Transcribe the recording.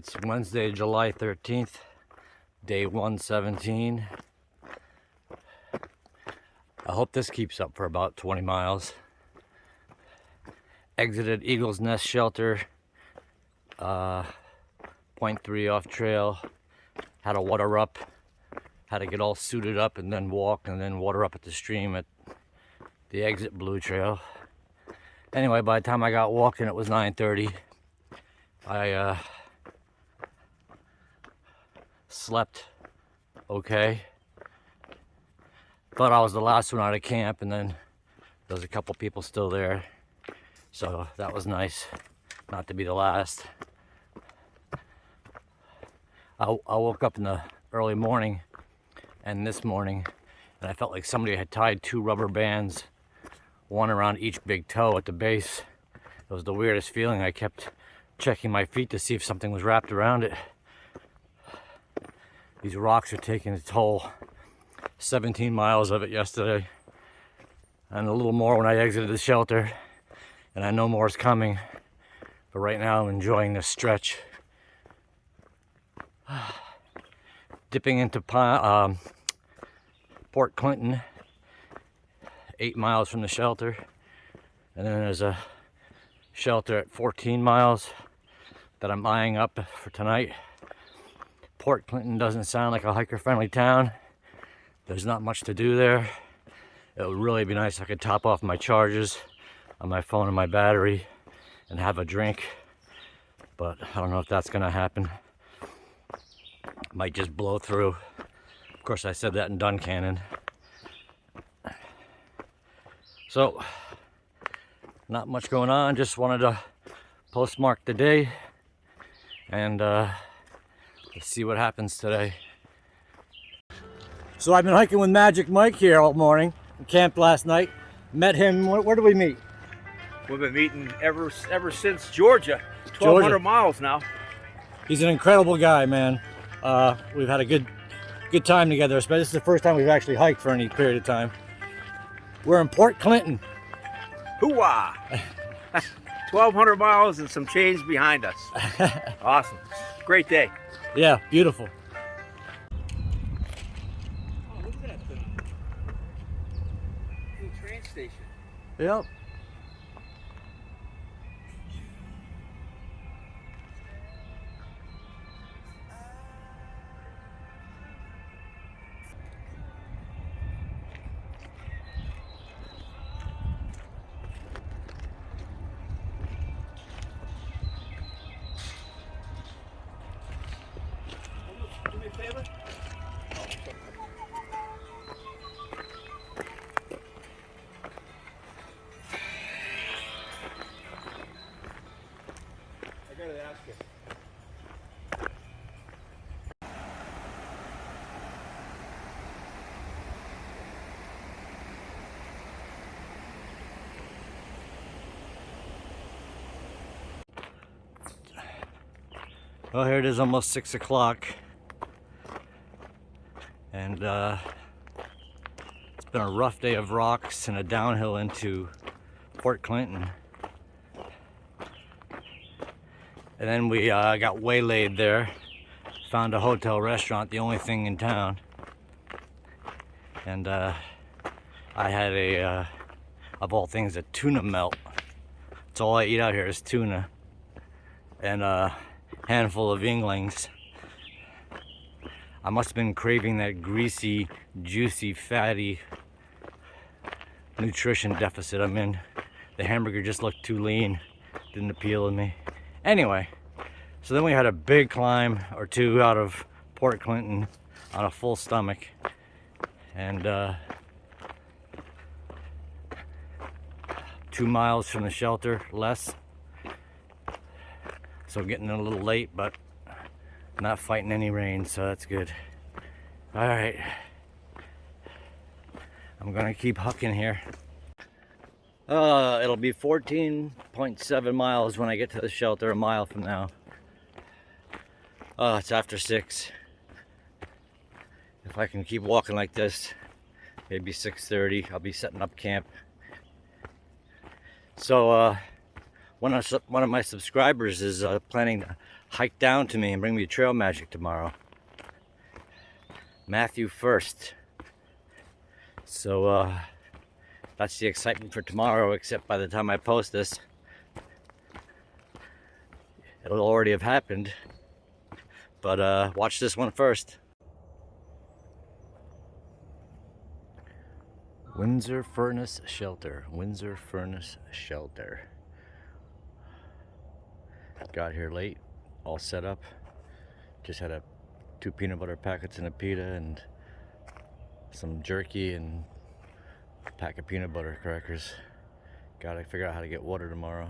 It's Wednesday, July 13th, day 117. I hope this keeps up for about 20 miles. Exited Eagle's Nest Shelter, 0.3 off trail. Had a water up, had to get all suited up and then walk and then water up at the stream at the exit Blue Trail. Anyway, by the time I got walking, it was 9:30. I slept okay. Thought I was the last one out of camp, and then there was a couple people still there. So that was nice, not to be the last. I woke up in the early morning, and this morning, and I felt like somebody had tied two rubber bands, one around each big toe at the base. It was the weirdest feeling. I kept checking my feet to see if something was wrapped around it. These rocks are taking a toll. 17 miles of it yesterday, and a little more when I exited the shelter, and I know more is coming, but right now I'm enjoying this stretch. Dipping into Port Clinton, 8 miles from the shelter, and then there's a shelter at 14 miles that I'm eyeing up for tonight. Port Clinton doesn't sound like a hiker-friendly town. There's not much to do there. It would really be nice if I could top off my charges on my phone and my battery and have a drink, but I don't know if that's gonna happen. Might just blow through. Of course, I said that in Duncannon. So, not much going on. Just wanted to postmark the day, and let's see what happens today. So I've been hiking with Magic Mike here all morning. Camped last night. Met him. Where did we meet? We've been meeting ever since Georgia. 1,200 miles now. He's an incredible guy, man. We've had a good time together. But this is the first time we've actually hiked for any period of time. We're in Port Clinton. Hoo-wah! 1,200 miles and some change behind us. Awesome. Great day. Yeah, beautiful. Oh, look at that thing. New train station. Yep. Do me a favor? I gotta ask you. Well, here it is, almost 6 o'clock. And it's been a rough day of rocks and a downhill into Port Clinton. And then we got waylaid there, found a hotel restaurant, the only thing in town. And I had a, of all things, a tuna melt. That's all I eat out here is tuna. And a handful of Yinglings. I must have been craving that greasy, juicy, fatty nutrition deficit I'm in. The hamburger just looked too lean, didn't appeal to me. Anyway, so then we had a big climb or two out of Port Clinton on a full stomach, and 2 miles from the shelter, less. So getting a little late, but not fighting any rain, so that's good. All right, I'm gonna keep hucking here. It'll be 14.7 miles when I get to the shelter, a mile from now. It's after 6. If I can keep walking like this, maybe 6:30, I'll be setting up camp. So one of my subscribers is planning to hike down to me and bring me trail magic tomorrow. Matthew 1st. So that's the excitement for tomorrow, except by the time I post this, it'll already have happened. But watch this one first. Windsor Furnace Shelter. Windsor Furnace Shelter. Got here late, all set up. Just had 2 peanut butter packets and a pita and some jerky and a pack of peanut butter crackers. Gotta figure out how to get water tomorrow.